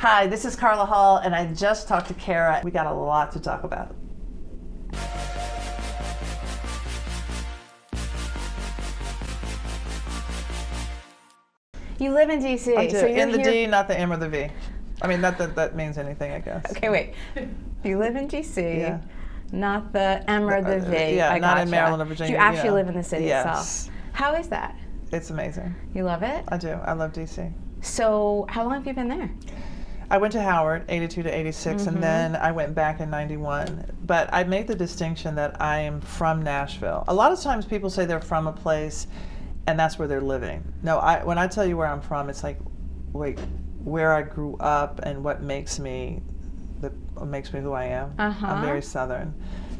Hi, this is Carla Hall, and I just talked to Kara. We got a lot to talk about. You live in D.C. I do. So you're in the here... D, not the M or the V. I mean, not that that means anything, I guess. Okay, wait. You live in D.C., Yeah. not the M or the V. Yeah, I not gotcha. in Maryland or Virginia. You actually you know. live in the city Yes. itself. How is that? It's amazing. You love it? I do. I love DC. So how long have you been there? I went to Howard, 82 to 86, and then I went back in 91. But I make the distinction that I am from Nashville. A lot of times people say they're from a place and that's where they're living. No, when I tell you where I'm from, it's like where I grew up and what makes me who I am. I'm very Southern,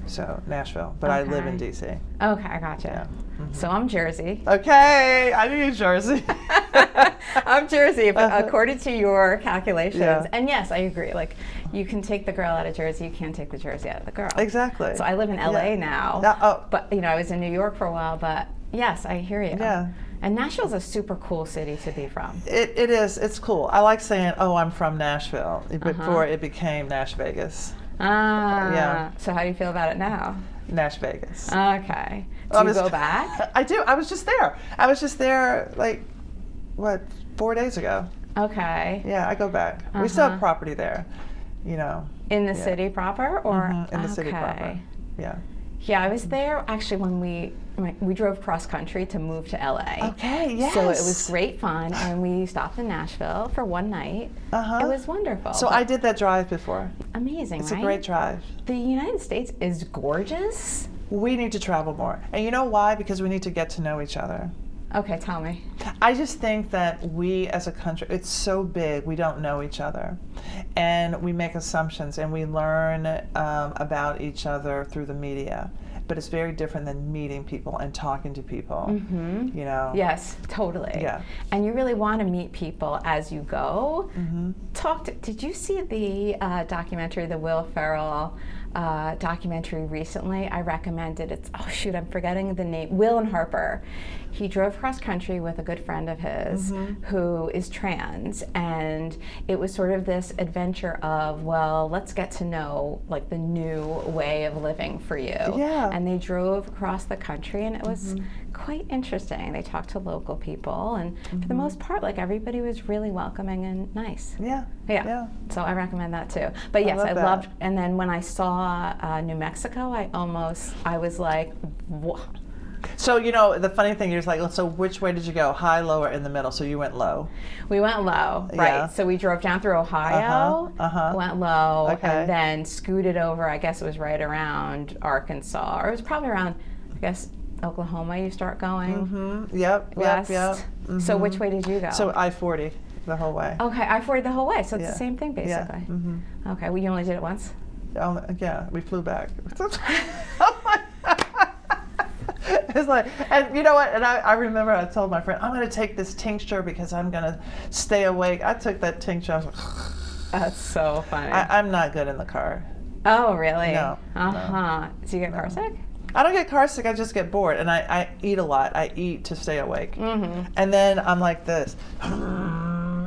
so Nashville, but I live in DC. Okay, I gotcha. Yeah. So I'm Jersey. Okay, I knew Jersey. I'm Jersey, according to your calculations. Yeah. And yes, I agree. Like, you can take the girl out of Jersey, you can't take the Jersey out of the girl. Exactly. So I live in LA now, but I was in New York for a while, but yes, I hear you. Yeah. And Nashville's a super cool city to be from. It is. It's cool. I like saying, "Oh, I'm from Nashville," before it became Nash Vegas. Yeah. So how do you feel about it now? Nash Vegas. Okay. Do you go back? I do. I was just there. Like, 4 days ago. Okay. Yeah, I go back. We still have property there, In the city proper, or in the city proper. Yeah. Yeah, I was there actually when we drove cross country to move to LA. Okay, yes. So it was great fun, and we stopped in Nashville for one night. It was wonderful. So I did that drive before. Amazing, It's right? a great drive. The United States is gorgeous. We need to travel more. And you know why? Because we need to get to know each other. Okay, tell me. I just think that we as a country, it's so big, we don't know each other. And we make assumptions and we learn about each other through the media. But it's very different than meeting people and talking to people, Yes, totally. Yeah. And you really want to meet people as you go. Did you see the documentary, the Will Ferrell documentary recently? I recommended it. I'm forgetting the name. Will and Harper. He drove cross country with a good friend of his who is trans, and it was sort of this adventure of, let's get to know like the new way of living for you. Yeah. And they drove across the country, and it was quite interesting. They talked to local people, and for the most part, like, everybody was really welcoming and nice. Yeah. So I recommend that too. But yes, I loved. And then when I saw New Mexico, I was like, whoa. So, the funny thing is, like, so which way did you go? High, low, or in the middle? So you went low. We went low, right. Yeah. So we drove down through Ohio, went low, and then scooted over, I guess it was right around Arkansas. Or it was probably around, I guess, Oklahoma you start going. Yep. So which way did you go? So I-40 the whole way. Okay, I-40 the whole way. So it's the same thing, basically. Yeah. Okay, well, you only did it once? Yeah, we flew back. Oh my God. It's like, and you know what? And I remember I told my friend, I'm going to take this tincture because I'm going to stay awake. I took that tincture. I was like, that's so funny. I'm not good in the car. Oh, really? No. No. So you get car sick? I don't get car sick. I just get bored, and I eat a lot. I eat to stay awake, and then I'm like this. I'm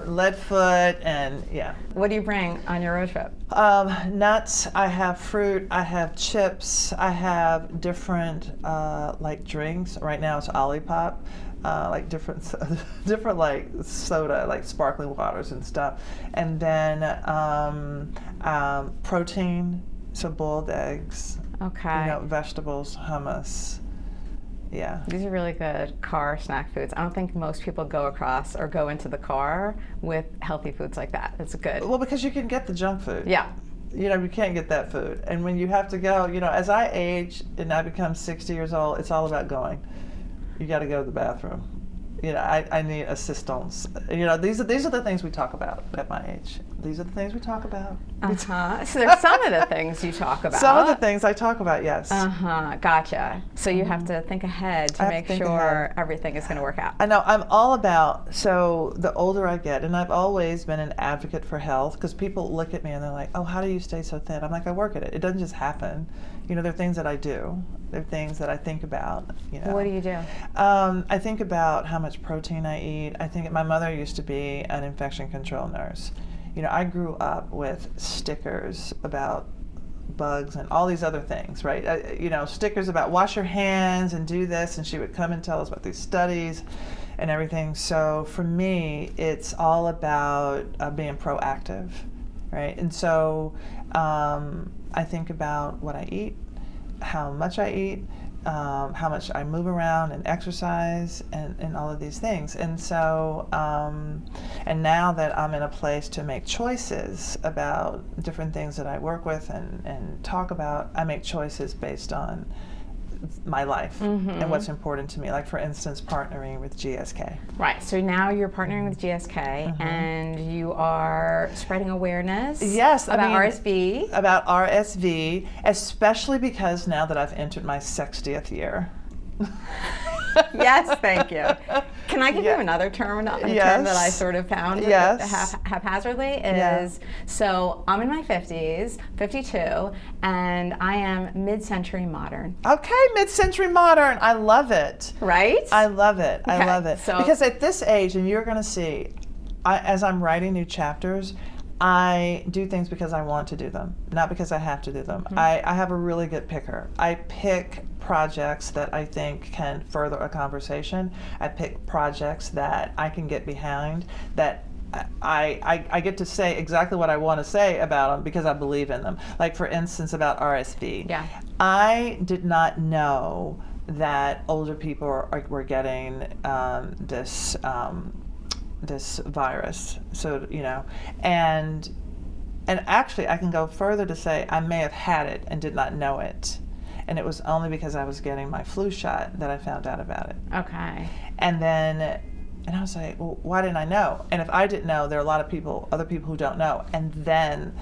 lead foot, and yeah. What do you bring on your road trip? Nuts. I have fruit. I have chips. I have different like drinks. Right now it's Olipop, like different like soda, like sparkling waters and stuff. And then protein, so boiled eggs. Okay. Vegetables, hummus. Yeah. These are really good car snack foods. I don't think most people go into the car with healthy foods like that. It's good. Well, because you can get the junk food. Yeah. You can't get that food. And when you have to go, as I age and I become 60 years old, it's all about going. You got to go to the bathroom. I need assistance. These are the things we talk about at my age. These are the things we talk about. So there's some of the things you talk about. Some of the things I talk about, yes. Gotcha. So you have to think ahead to make sure everything is going to work out. I know. I'm all about, so the older I get, and I've always been an advocate for health, because people look at me and they're like, oh, how do you stay so thin? I'm like, I work at it. It doesn't just happen. There are things that I do. There are things that I think about. What do you do? I think about how much protein I eat. I think my mother used to be an infection control nurse. You know, I grew up with stickers about bugs and all these other things, right? You know, stickers about wash your hands and do this, and she would come and tell us about these studies and everything. So for me, it's all about being proactive, right? And so I think about what I eat, how much I eat, how much I move around and exercise, and all of these things. And so, and now that I'm in a place to make choices about different things that I work with and talk about, I make choices based on my life and what's important to me. Like, for instance, partnering with GSK. Right. So now you're partnering with GSK and you are spreading awareness. Yes, about RSV. About RSV, especially because now that I've entered my 60th year. Yes, thank you. Can I give you another term, a term that I sort of found haphazardly? So I'm in my 50s, 52, and I am mid-century modern. Okay, mid-century modern. I love it. Right? I love it. Okay, I love it. So, because at this age, and you're going to see, as I'm writing new chapters, I do things because I want to do them, not because I have to do them. I have a really good picker. I pick projects that I think can further a conversation. I pick projects that I can get behind, that I get to say exactly what I want to say about them because I believe in them. Like, for instance, about RSV. Yeah. I did not know that older people were getting this virus. So, you know, and actually I can go further to say I may have had it and did not know it. And it was only because I was getting my flu shot that I found out about it. Okay. And I was like, well, why didn't I know? And if I didn't know, there are a lot of people, other people who don't know. And then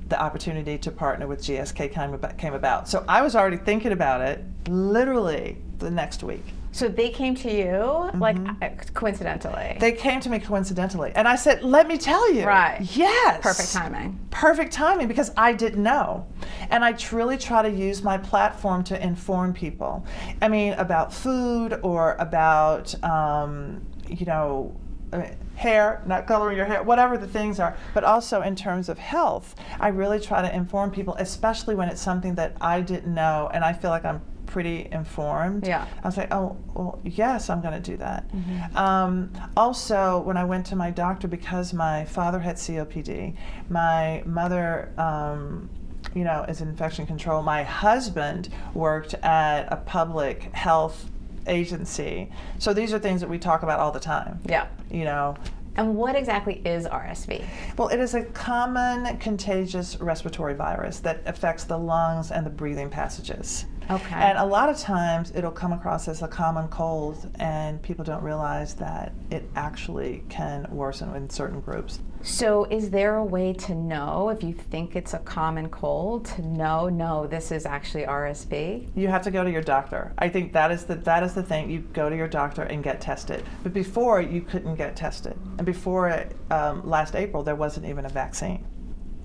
the opportunity to partner with GSK came about. So I was already thinking about it literally the next week. So they came to you, like, coincidentally? They came to me coincidentally. And I said, let me tell you. Right. Yes. Perfect timing. Perfect timing, because I didn't know. And I truly try to use my platform to inform people. I mean, about food or about, hair, not coloring your hair, whatever the things are, but also in terms of health. I really try to inform people, especially when it's something that I didn't know and I feel like I'm pretty informed. Yeah. I was like, oh, well, yes, I'm going to do that. Also, when I went to my doctor, because my father had COPD, my mother, is infection control. My husband worked at a public health agency. So these are things that we talk about all the time. Yeah. You know. And what exactly is RSV? Well, it is a common contagious respiratory virus that affects the lungs and the breathing passages. Okay. And a lot of times it'll come across as a common cold, and people don't realize that it actually can worsen in certain groups. So is there a way to know, if you think it's a common cold, to know, no, this is actually RSV? You have to go to your doctor. I think that is the thing. You go to your doctor and get tested. But before, you couldn't get tested. And before last April, there wasn't even a vaccine.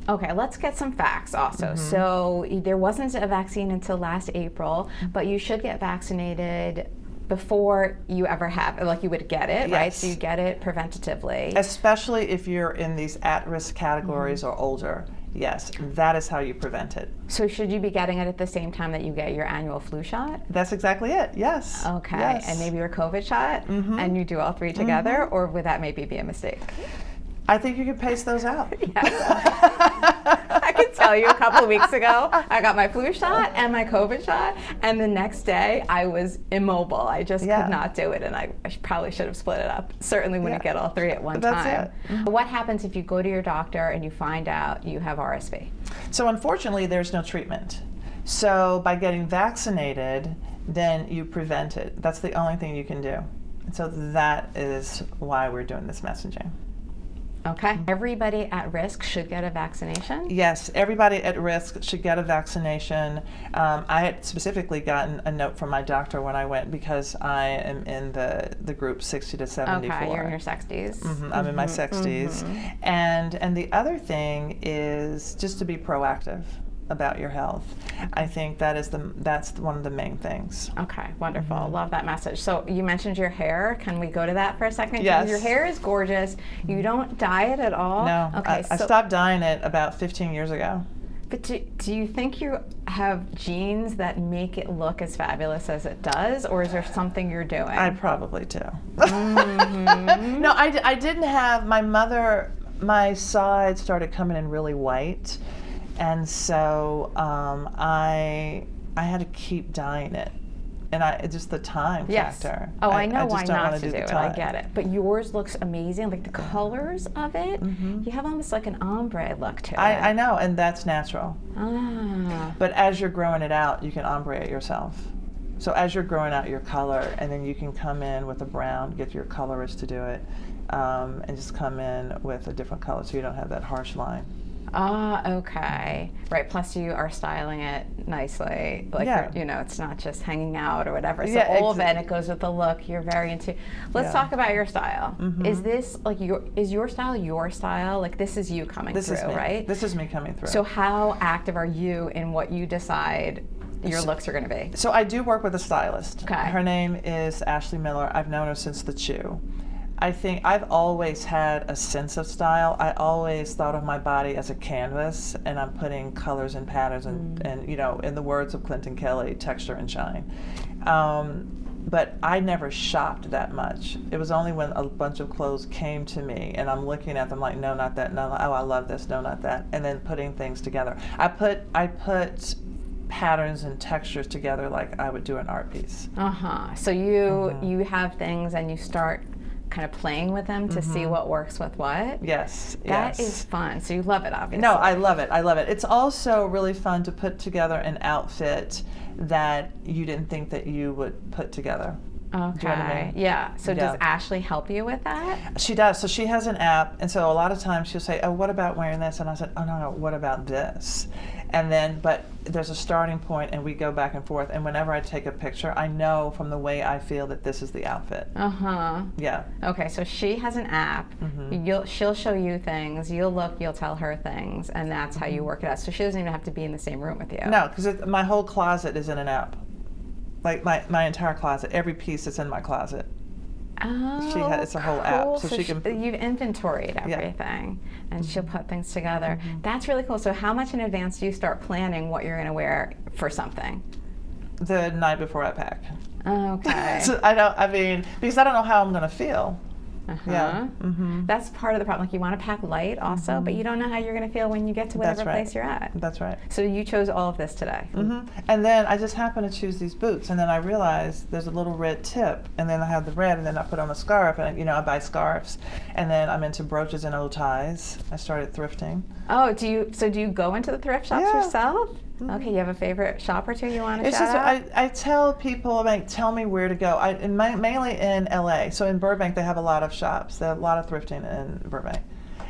Okay, let's get some facts also. So there wasn't a vaccine until last April, but you should get vaccinated before you ever have, like you would get it, right? So you get it preventatively. Especially if you're in these at-risk categories or older. Yes, that is how you prevent it. So should you be getting it at the same time that you get your annual flu shot? That's exactly it, yes. Okay, yes. And maybe your COVID shot, and you do all three together, or would that maybe be a mistake? I think you could pace those out. I can tell you, a couple of weeks ago, I got my flu shot and my COVID shot, and the next day I was immobile. I just could not do it, and I probably should have split it up. Certainly wouldn't get all three at one time. What happens if you go to your doctor and you find out you have RSV? So unfortunately, there's no treatment. So by getting vaccinated, then you prevent it. That's the only thing you can do. And so that is why we're doing this messaging. Okay. Everybody at risk should get a vaccination? Yes, everybody at risk should get a vaccination. I had specifically gotten a note from my doctor when I went because I am in the group 60 to 74. Okay, you're in your 60s. I'm in my 60s. And the other thing is just to be proactive. about your health. I think that's one of the main things. Okay, wonderful. Love that message. So you mentioned your hair. Can we go to that for a second? Yes. Your hair is gorgeous. You don't dye it at all? No, Okay, I stopped dyeing it about 15 years ago. But do you think you have genes that make it look as fabulous as it does, or is there something you're doing? I probably do. No, I didn't have, my sides started coming in really white, and so I had to keep dyeing it, and just the time factor. Oh, I know why just don't not wanna to do it. time. I get it. But yours looks amazing. Like the colors of it, you have almost like an ombre look to it. I know, and that's natural. Ah. But as you're growing it out, you can ombre it yourself. So as you're growing out your color, and then you can come in with a brown, get your colorist to do it, and just come in with a different color so you don't have that harsh line. Ah, okay. Right, plus you are styling it nicely. Like, it's not just hanging out or whatever. So all of it, and it goes with the look you're very into. Let's talk about your style. Is this, like, is your style your style? Like, this is you coming through, right? This is me coming through. So how active are you in what you decide your looks are going to be? So I do work with a stylist. Okay. Her name is Ashley Miller. I've known her since the Chew. I think I've always had a sense of style. I always thought of my body as a canvas, and I'm putting colors and patterns and in the words of Clinton Kelly, texture and shine. But I never shopped that much. It was only when a bunch of clothes came to me and I'm looking at them like, no, not that, no, oh, I love this, no, not that, and then putting things together. I put patterns and textures together like I would do an art piece. So you have things and you start kind of playing with them to see what works with what? Yes. That is fun. So you love it, obviously. No, I love it. I love it. It's also really fun to put together an outfit that you didn't think that you would put together. Okay. Do you know what I mean? Yeah. So does Ashley help you with that? She does. So she has an app, and so a lot of times she'll say, oh, what about wearing this? And I said, oh, no, what about this? And then, but there's a starting point, and we go back and forth. And whenever I take a picture, I know from the way I feel that this is the outfit. Yeah. Okay, so she has an app. She'll show you things. You'll look. You'll tell her things, and that's how you work it out. So she doesn't even have to be in the same room with you. No, because my whole closet is in an app. Like my entire closet, every piece that's in my closet. Oh, it's a whole app, so she can. You've inventoried everything, and she'll put things together. That's really cool. So, how much in advance do you start planning what you're going to wear for something? The night before I pack. Okay. So because I don't know how I'm going to feel. Yeah. That's part of the problem. Like, you want to pack light also, but you don't know how you're going to feel when you get to whatever place you're at. That's right. So you chose all of this today. And then I just happened to choose these boots, and then I realized there's a little red tip, and then I have the red, and then I put on a scarf, and I buy scarves, and then I'm into brooches and old ties. I started thrifting. Oh, do you go into the thrift shops yourself? Okay, you have a favorite shop or two you want to shout out? I tell people, tell me where to go. Mainly in LA. So in Burbank, they have a lot of shops. They have a lot of thrifting in Burbank.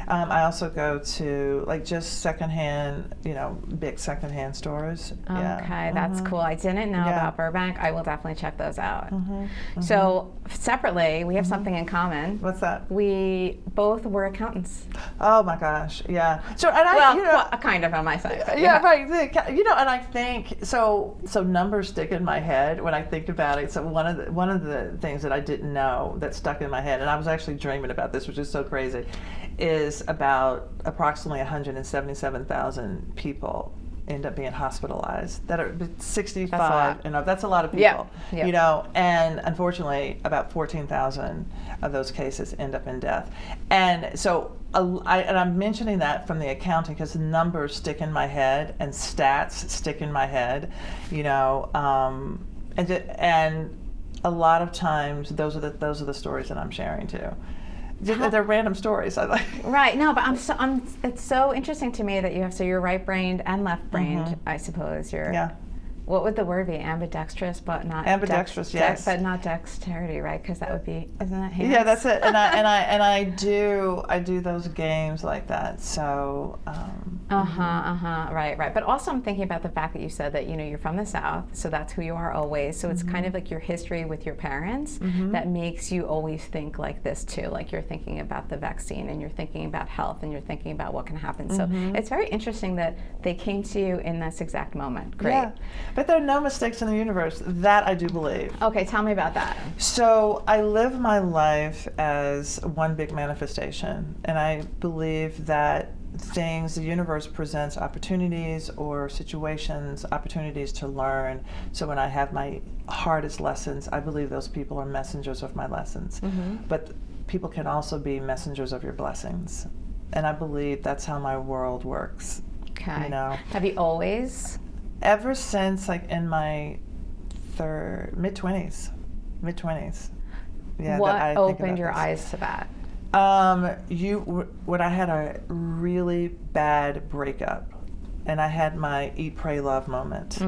I also go to just secondhand, big secondhand stores. Okay, that's cool. I didn't know about Burbank. I will definitely check those out. So separately, we have something in common. What's that? We both were accountants. Oh my gosh, yeah. So kind of on my side. Right. And I think so numbers stick in my head when I think about it. So one of the things that I didn't know that stuck in my head, and I was actually dreaming about this, which is so crazy, is about approximately 177,000 people end up being hospitalized that are 65 and up. That's a lot of people. And unfortunately about 14,000 of those cases end up in death. And so I'm mentioning that from the accounting because numbers stick in my head and stats stick in my head, and a lot of times those are the stories that I'm sharing too. They're random stories. I like. Right. No, but it's so interesting to me that you have you're right-brained and left-brained. I suppose you're. what would the word be? Ambidextrous, but not ambidextrous. Yes, but not dexterity, right? Because that would be, isn't that hands? Yeah, that's it. And I do those games like that. So. Right. But also, I'm thinking about the fact that you said that you're from the South, so that's who you are always. So it's kind of like your history with your parents that makes you always think like this too. Like you're thinking about the vaccine, and you're thinking about health, and you're thinking about what can happen. So it's very interesting that they came to you in this exact moment. Great. Yeah. But there are no mistakes in the universe. That I do believe. Okay, tell me about that. So I live my life as one big manifestation, and I believe that the universe presents opportunities or situations, opportunities to learn. So when I have my hardest lessons, I believe those people are messengers of my lessons. But people can also be messengers of your blessings. And I believe that's how my world works. Okay. Have you always? Ever since like in my mid-20s. Yeah. What opened your eyes to that? When I had a really bad breakup, and I had my eat, pray, love moment.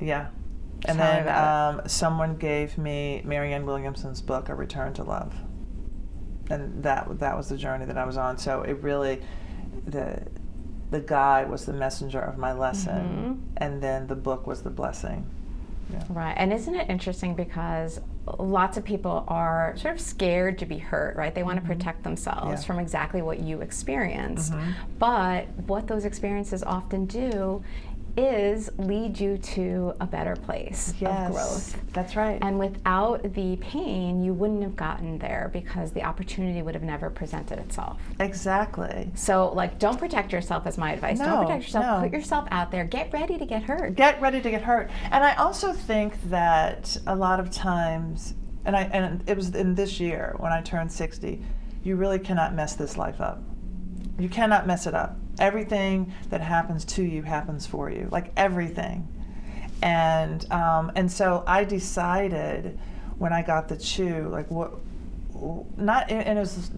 Yeah. And then someone gave me Marianne Williamson's book, A Return to Love. And that was the journey that I was on. So it really, the guy was the messenger of my lesson, and then the book was the blessing. Yeah. Right. And isn't it interesting because lots of people are sort of scared to be hurt, right? They want to protect themselves from exactly what you experienced. But what those experiences often do is lead you to a better place of growth. That's right. And without the pain, you wouldn't have gotten there because the opportunity would have never presented itself. Exactly. So, like, don't protect yourself is my advice. No, don't protect yourself. no. Put yourself out there. Get ready to get hurt. Get ready to get hurt. And I also think that a lot of times, and it was in this year when I turned 60, you really cannot mess this life up. You cannot mess it up. Everything that happens to you happens for you, like everything. And so I decided when I got the chew, like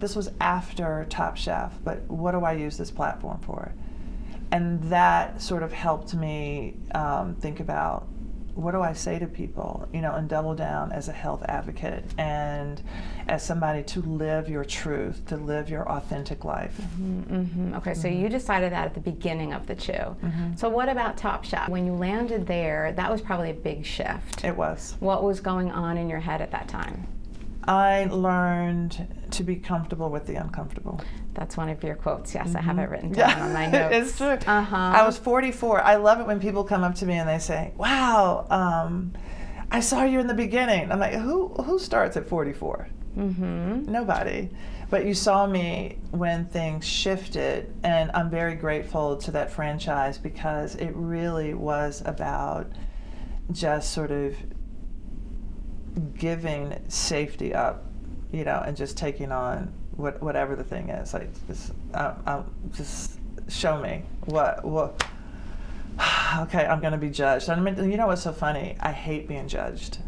this was after Top Chef, but what do I use this platform for? And that sort of helped me think about, what do I say to people, and double down as a health advocate and as somebody to live your truth, to live your authentic life. Okay, so you decided that at the beginning of the chew. So what about Top Chef? When you landed there, that was probably a big shift. It was. What was going on in your head at that time? I learned to be comfortable with the uncomfortable. That's one of your quotes. Yes, I have it written down on my notes. It's true. I was 44. I love it when people come up to me and they say, wow, I saw you in the beginning. I'm like, who starts at 44? Nobody. But you saw me when things shifted, and I'm very grateful to that franchise because it really was about just sort of giving safety up, and just taking on whatever the thing is. Like, just show me what. Okay, I'm going to be judged. I mean, you know what's so funny? I hate being judged.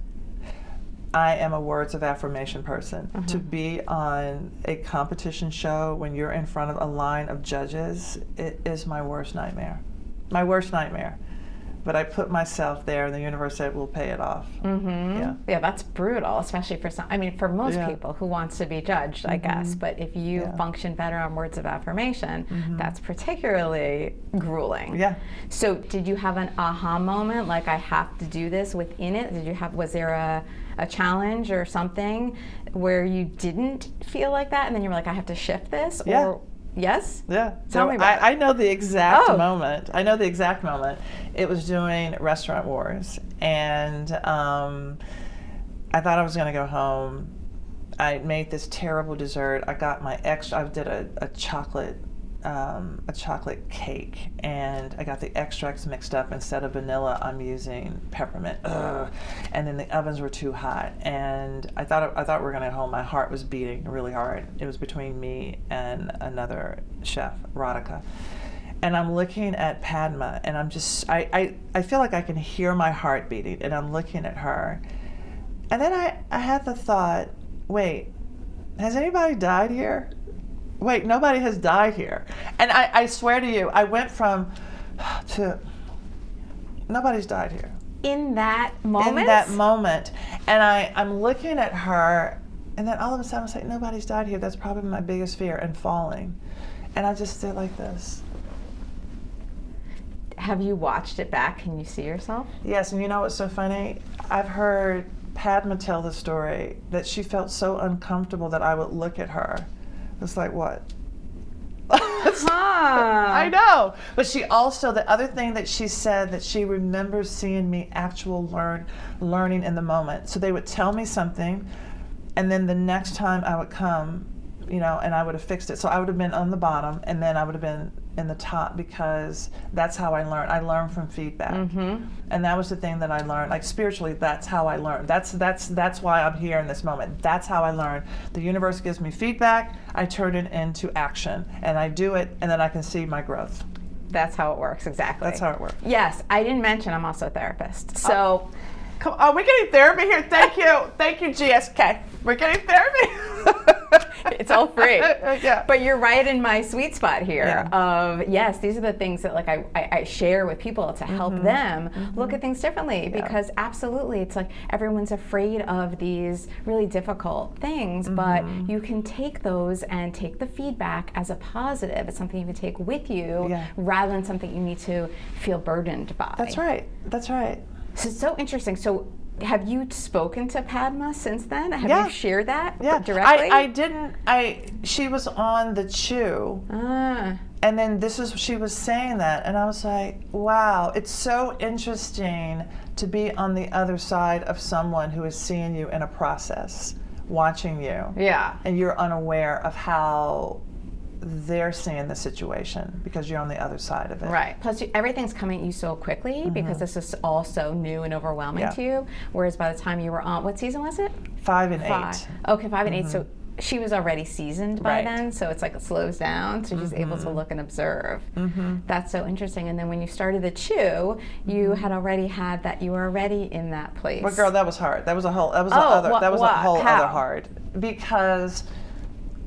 I am a words of affirmation person. To be on a competition show when you're in front of a line of judges, it is my worst nightmare. My worst nightmare. But I put myself there, and the universe said, we'll pay it off. Yeah, that's brutal, especially for most people who wants to be judged, I guess. But if you function better on words of affirmation, that's particularly grueling. Yeah. So did you have an aha moment, like I have to do this within it? Was there a challenge or something where you didn't feel like that, and then you were like, I have to shift this? Yeah. Or yes? Yeah. Tell me about it. I know the exact moment. I know the exact moment. It was doing Restaurant Wars, and I thought I was going to go home. I made this terrible dessert. I got I did a chocolate cake, and I got the extracts mixed up. Instead of vanilla, I'm using peppermint. And then the ovens were too hot, and I thought we were going to go home. My heart was beating really hard. It was between me and another chef, Radhika. And I'm looking at Padma, and I'm just, I feel like I can hear my heart beating, and I'm looking at her. And then I had the thought, wait, has anybody died here? Wait, nobody has died here. And I swear to you, I went to, nobody's died here. in that moment? In that moment. And I'm looking at her, and then all of a sudden I was like, nobody's died here. That's probably my biggest fear, and falling. And I just did like this. Have you watched it back? Can you see yourself? Yes, and you know what's so funny? I've heard Padma tell the story that she felt so uncomfortable that I would look at her. It's like, what? I know. But she also, the other thing that she said, that she remembers seeing me learning in the moment. So they would tell me something, and then the next time I would come, and I would have fixed it. So I would have been on the bottom, and then I would have been in the top, because that's how I learned. I learned from feedback. Mm-hmm. And that was the thing that I learned. Like, spiritually, that's how I learned. That's why I'm here in this moment. That's how I learned. The universe gives me feedback, I turn it into action, and I do it, and then I can see my growth. That's how it works, exactly. That's how it works. Yes, I didn't mention I'm also a therapist. So come on, we're getting therapy here. Thank you, GSK. We're getting therapy. It's all free. Yeah. But you're right in my sweet spot here. Yeah. Yes, these are the things that I share with people to help them look at things differently, because absolutely, it's like everyone's afraid of these really difficult things, but you can take those and take the feedback as a positive. It's something you can take with you rather than something you need to feel burdened by. That's right. So it's so interesting. So have you spoken to Padma since then? Have you shared that directly? I didn't. She was on the Chew, and then she was saying that, and I was like, wow, it's so interesting to be on the other side of someone who is seeing you in a process, watching you. Yeah. And you're unaware of how they're seeing the situation, because you're on the other side of it. Right. Plus, everything's coming at you so quickly, because this is all so new and overwhelming to you. Whereas by the time you were on, what season was it? 5 and 8. Okay, 5 and 8. So she was already seasoned by then, so it's like it slows down, so she's able to look and observe. That's so interesting. And then when you started the Chew, you had already had that. You were already in that place. Well, girl, that was hard. That was a whole other hard, because.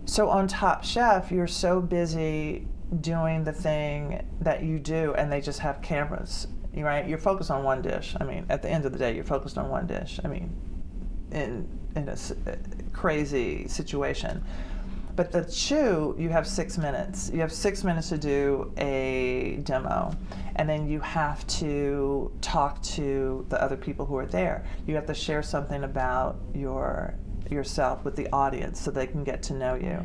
So on Top Chef, you're so busy doing the thing that you do, and they just have cameras, right? You're focused on one dish. I mean, at the end of the day, you're focused on one dish. I mean, in a crazy situation. But the Chew, you have 6 minutes. You have 6 minutes to do a demo, and then you have to talk to the other people who are there. You have to share something about yourself with the audience so they can get to know you.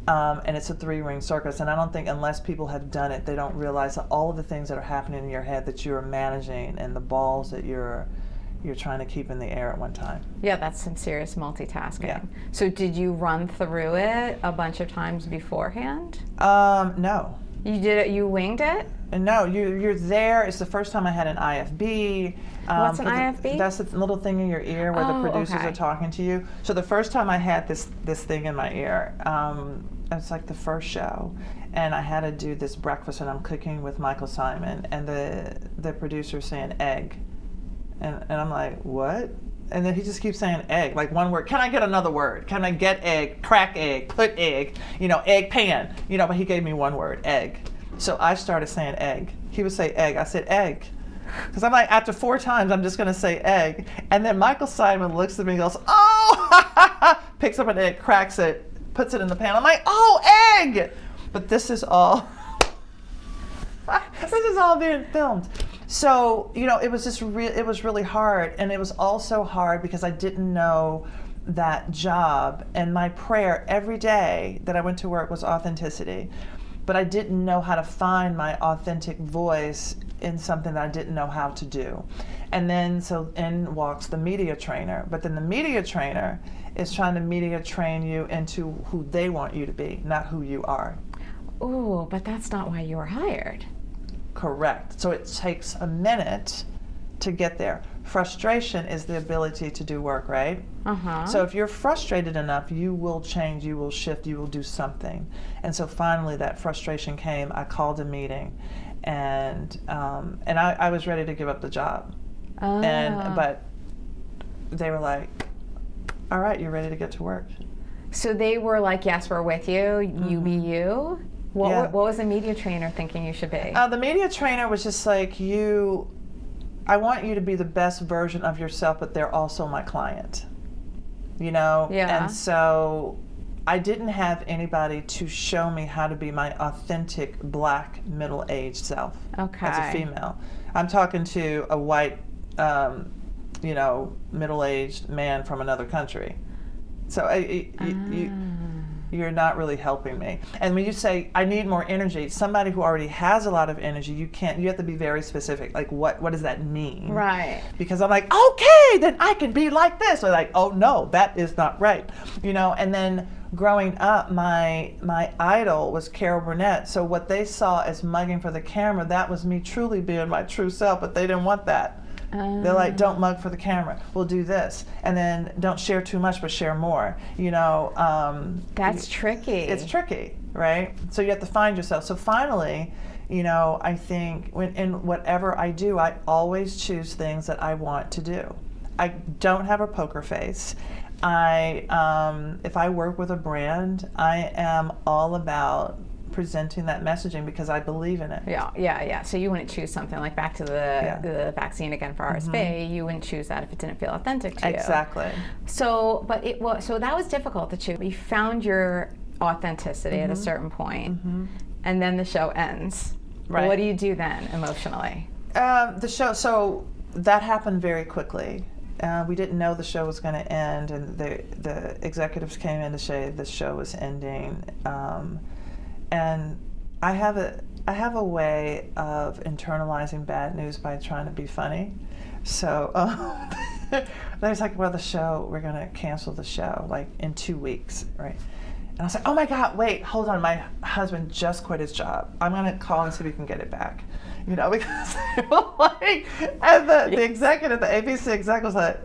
And it's a 3-ring circus, and I don't think, unless people have done it, they don't realize that all of the things that are happening in your head that you're managing, and the balls that you're trying to keep in the air at one time. Yeah, that's some serious multitasking. Yeah. So did you run through it a bunch of times beforehand? No. You did it, you winged it? No, you're there. It's the first time I had an IFB. What's an IFB? That's the little thing in your ear where the producers are talking to you. So the first time I had this thing in my ear, it's like the first show, and I had to do this breakfast, and I'm cooking with Michael Simon, and the producer's saying egg, and I'm like, what? And then he just keeps saying egg, like one word. Can I get another word? Can I get egg, crack egg, put egg, egg pan, but he gave me one word, egg. So I started saying egg. He would say egg. I said egg. Because I'm like, after 4 times, I'm just going to say egg. And then Michael Simon looks at me and goes, oh, picks up an egg, cracks it, puts it in the pan. I'm like, oh, egg. But this is all being filmed. So, it was just it was really hard. And it was also hard because I didn't know that job. And my prayer every day that I went to work was authenticity. But I didn't know how to find my authentic voice in something that I didn't know how to do. And then so in walks the media trainer. But then the media trainer is trying to media train you into who they want you to be, not who you are. Oh, but that's not why you were hired. Correct. So it takes a minute to get there. Frustration is the ability to do work, right? So if you're frustrated enough, you will change, you will shift, you will do something. And so finally that frustration came. I called a meeting, and I was ready to give up the job. But they were like, all right, you're ready to get to work. So they were like, yes, we're with you, you be you. What was the media trainer thinking you should be? The media trainer was just like, I want you to be the best version of yourself, but they're also my client. You know? Yeah. And so I didn't have anybody to show me how to be my authentic Black middle-aged self as a female. I'm talking to a white, you know, middle-aged man from another country. So you're not really helping me. And when you say, I need more energy, somebody who already has a lot of energy, you have to be very specific. Like, what does that mean? Right. Because I'm like, okay, then I can be like this. Or like, oh no, that is not right. You know, and then growing up, my idol was Carol Burnett. So what they saw as mugging for the camera, that was me truly being my true self, but they didn't want that. They're like, don't mug for the camera. We'll do this. And then don't share too much, but share more. You know. That's tricky. It's tricky, right? So you have to find yourself. So finally, you know, I think in whatever I do, I always choose things that I want to do. I don't have a poker face. If I work with a brand, I am all about presenting that messaging because I believe in it. Yeah. So you wouldn't choose something like back to the vaccine again for RSV. You wouldn't choose that if it didn't feel authentic to you. Exactly. So, so that was difficult to choose. You found your authenticity at a certain point, and then the show ends. Right. What do you do then emotionally? The show. So that happened very quickly. We didn't know the show was going to end, and the executives came in to say the show was ending. And I have a way of internalizing bad news by trying to be funny. So there's like, well, we're going to cancel the show like in 2 weeks, right? And I was like, oh my God, wait, hold on. My husband just quit his job. I'm going to call and see if we can get it back. You know, because they were like, and the executive, the ABC executive was like,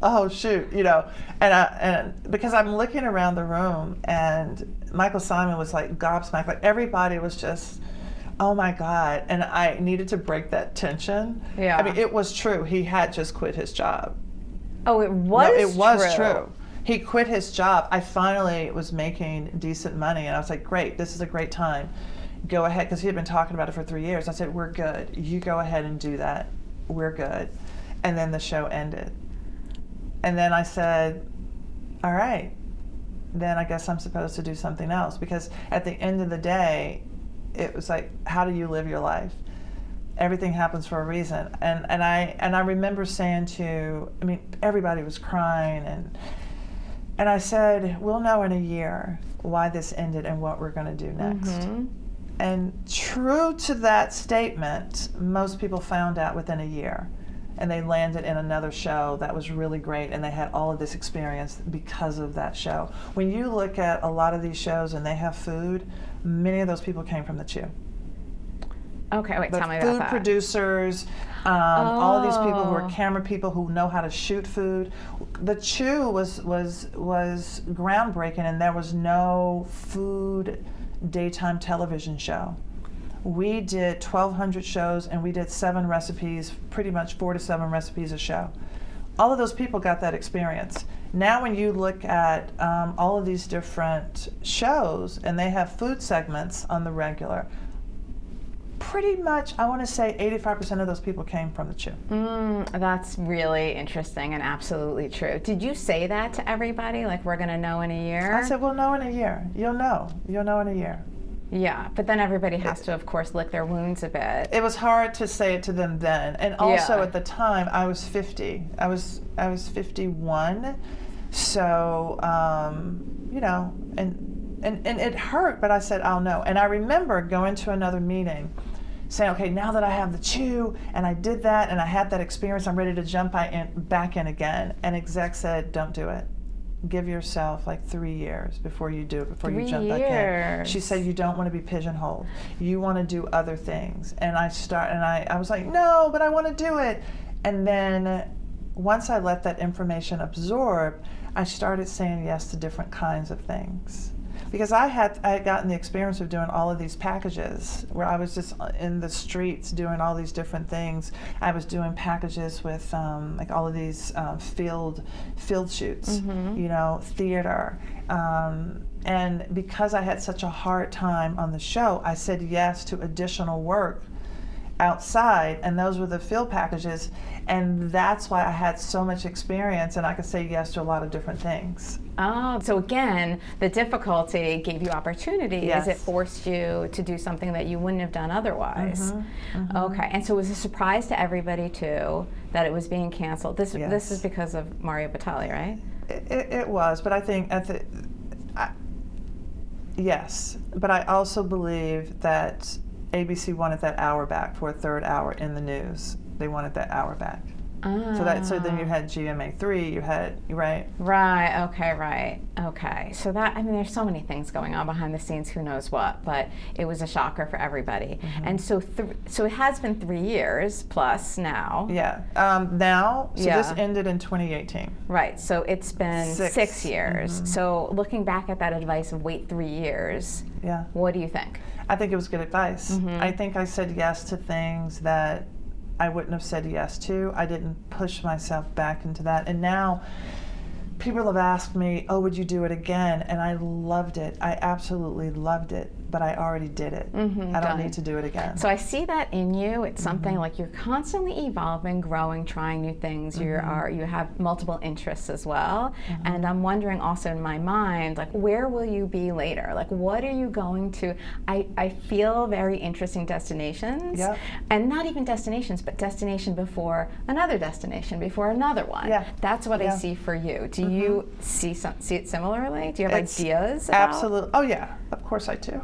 oh shoot, you know, and because I'm looking around the room and Michael Simon was like gobsmacked, like everybody was just, oh my God, and I needed to break that tension. Yeah. I mean, it was true. He had just quit his job. Oh, it was. No, it was true. He quit his job. I finally was making decent money, and I was like, great, this is a great time. Go ahead, because he had been talking about it for 3 years. I said, we're good. You go ahead and do that. We're good. And then the show ended. And then I said, all right, then I guess I'm supposed to do something else. Because at the end of the day, it was like, how do you live your life? Everything happens for a reason. And I remember saying everybody was crying. And I said, we'll know in a year why this ended and what we're going to do next. And true to that statement, most people found out within a year. And they landed in another show that was really great, and they had all of this experience because of that show. When you look at a lot of these shows and they have food, many of those people came from the Chew. Okay, wait, tell me about that. Food producers, all of these people who are camera people who know how to shoot food. The Chew was groundbreaking, and there was no food daytime television show. We did 1,200 shows, and we did 7 recipes, pretty much 4 to 7 recipes a show. All of those people got that experience. Now when you look at all of these different shows, and they have food segments on the regular, pretty much, I want to say 85% of those people came from the Chew. That's really interesting and absolutely true. Did you say that to everybody? Like, we're going to know in a year? I said, we'll know in a year. You'll know. You'll know in a year. Yeah, but then everybody has to, of course, lick their wounds a bit. It was hard to say it to them then. And also at the time, I was 50. I was 51. So, you know, and it hurt, but I said, I'll know. And I remember going to another meeting saying, okay, now that I have the Chew and I did that and I had that experience, I'm ready to jump back in again. And exec said, don't do it. Give yourself like 3 years before you do it, before you jump back in. She said, you don't want to be pigeonholed. You want to do other things. And I was like, no, but I want to do it. And then once I let that information absorb, I started saying yes to different kinds of things. Because I had gotten the experience of doing all of these packages where I was just in the streets doing all these different things. I was doing packages with like all of these field shoots, you know, theater. And because I had such a hard time on the show, I said yes to additional work. outside, and those were the field packages, and that's why I had so much experience and I could say yes to a lot of different things. Oh, so again, the difficulty gave you opportunities. Yes. It forced you to do something that you wouldn't have done otherwise. Okay, and so it was a surprise to everybody too that it was being canceled. This is because of Mario Batali, right? It was, but I think yes, but I also believe that ABC wanted that hour back for a third hour in the news. They wanted that hour back. So then you had GMA3, you had, right? Right, okay. So that, I mean, there's so many things going on behind the scenes, who knows what, but it was a shocker for everybody. And so so it has been 3 years plus now. Yeah, this ended in 2018. Right, so it's been 6 years. Mhm. So looking back at that advice of wait 3 years, what do you think? I think it was good advice. I think I said yes to things that I wouldn't have said yes to. I didn't push myself back into that. And now people have asked me, oh, would you do it again? And I loved it. I absolutely loved it, but I already did it. I don't need to do it again. So I see that in you. It's something like you're constantly evolving, growing, trying new things. You have multiple interests as well. And I'm wondering also in my mind, like, where will you be later? Like, what are you going to? I feel very interesting destinations, and not even destinations, but destination before another destination, before another one. That's what I see for you. Do you see it similarly? Do you have ideas about? Absolutely. Oh yeah, of course I do.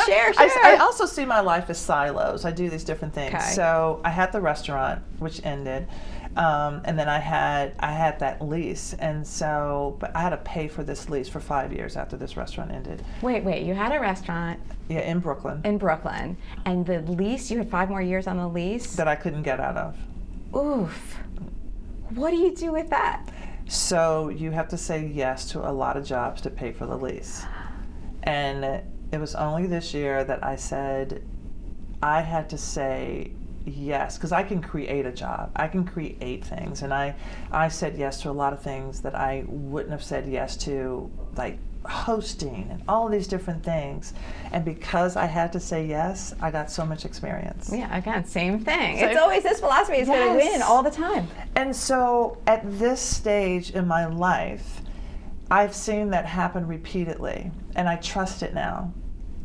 Share. I also see my life as silos. I do these different things. Okay. So I had the restaurant, which ended, and then I had that lease, and so but I had to pay for this lease for 5 years after this restaurant ended. Wait, you had a restaurant. Yeah, in Brooklyn. And the lease, you had 5 more years on the lease? That I couldn't get out of. Oof. What do you do with that? So you have to say yes to a lot of jobs to pay for the lease. And it was only this year that I said I had to say yes, because I can create a job. I can create things. And I said yes to a lot of things that I wouldn't have said yes to, like hosting and all of these different things. And because I had to say yes, I got so much experience. Yeah, again, same thing. So it's always this philosophy is going to win all the time. And so at this stage in my life, I've seen that happen repeatedly, and I trust it now.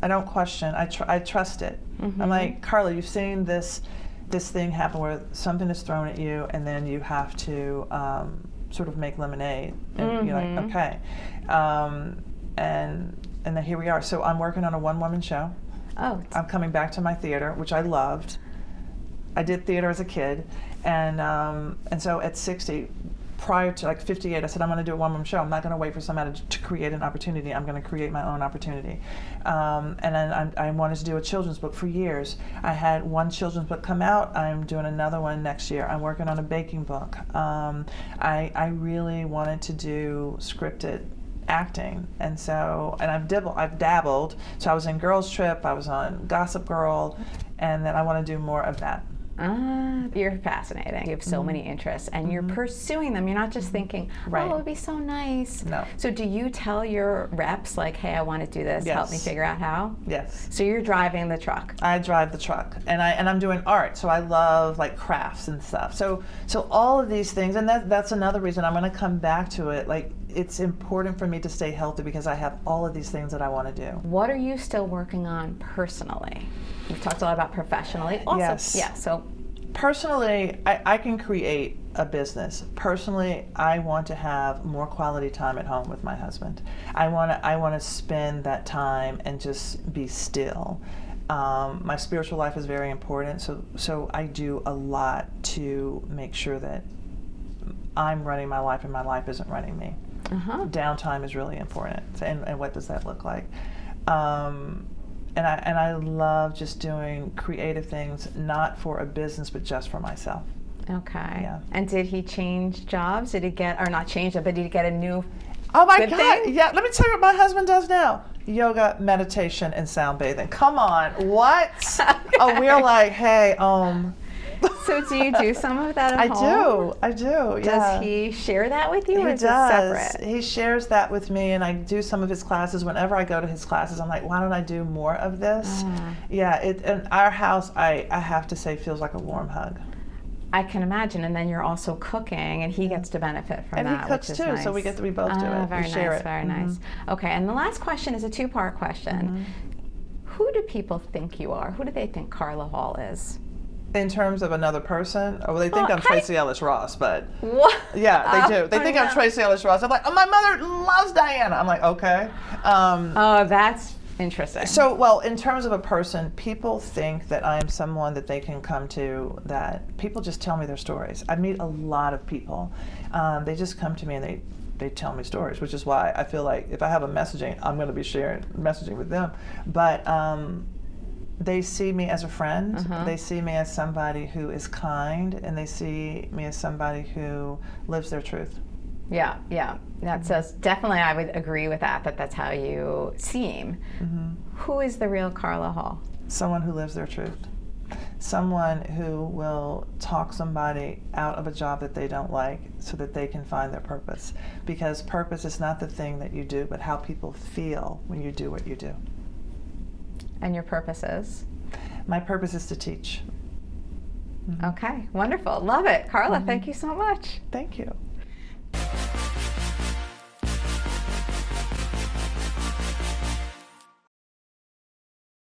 I don't question. I trust it. I'm like, Carla, you've seen this thing happen where something is thrown at you, and then you have to sort of make lemonade. And you're like, okay. And then here we are. So I'm working on a one-woman show. Oh. I'm coming back to my theater, which I loved. I did theater as a kid, and so at 60. Prior to like 58, I said, I'm going to do a one-woman show. I'm not going to wait for somebody to create an opportunity. I'm going to create my own opportunity. And then I wanted to do a children's book for years. I had one children's book come out. I'm doing another one next year. I'm working on a baking book. I really wanted to do scripted acting, and I've dabbled. So I was in Girls Trip. I was on Gossip Girl, and then I want to do more of that. You're fascinating. You have so many interests, and you're pursuing them. You're not just thinking, oh, it would be so nice. No. So do you tell your reps, like, hey, I want to do this, help me figure out how? Yes. So you're driving the truck. I drive the truck, and I'm doing art, so I love like crafts and stuff. So all of these things, and that's another reason I'm going to come back to it. Like, it's important for me to stay healthy because I have all of these things that I want to do. What are you still working on personally? You've talked a lot about professionally. Also, yes. Yeah. So personally, I can create a business. Personally, I want to have more quality time at home with my husband. I want to spend that time and just be still. My spiritual life is very important, so I do a lot to make sure that I'm running my life and my life isn't running me. Downtime is really important, and what does that look like? And I love just doing creative things, not for a business, but just for myself. Okay. Yeah. And did he change jobs? Did he get, or not change it, but did he get a new Oh my good God, thing? yeah. Let me tell you what my husband does now. Yoga, meditation, and sound bathing. Come on, what? Okay. Oh, we're like, hey, So do you do some of that at home? I do, yeah. Does he share that with you, or He is it does. separate? He shares that with me, and I do some of his classes. Whenever I go to his classes, I'm like, why don't I do more of this? Yeah, in our house, I have to say, feels like a warm hug. I can imagine, and then you're also cooking, and he gets to benefit from And that, he cooks which too, is nice. so we both do it. Very We share nice, it. very nice. Okay, and the last question is a two-part question. Who do people think you are? Who do they think Carla Hall is? In terms of another person, or they think I'm Tracy Ellis Ross, but What? yeah, they do. They think I'm Tracy Ellis Ross. I'm like, oh, my mother loves Diana. I'm like, okay. Oh, that's interesting. So, well, in terms of a person, people think that I am someone that they can come to, that people just tell me their stories. I meet a lot of people. They just come to me and they tell me stories, which is why I feel like if I have a messaging, I'm going to be sharing messaging with them. But they see me as a friend. They see me as somebody who is kind, and they see me as somebody who lives their truth. Yeah, yeah. That's definitely, I would agree with that, that's how you seem. Who is the real Carla Hall? Someone who lives their truth. Someone who will talk somebody out of a job that they don't like so that they can find their purpose. Because purpose is not the thing that you do, but how people feel when you do what you do. And your purpose is? My purpose is to teach. Okay, wonderful. Love it. Carla, thank you so much. Thank you.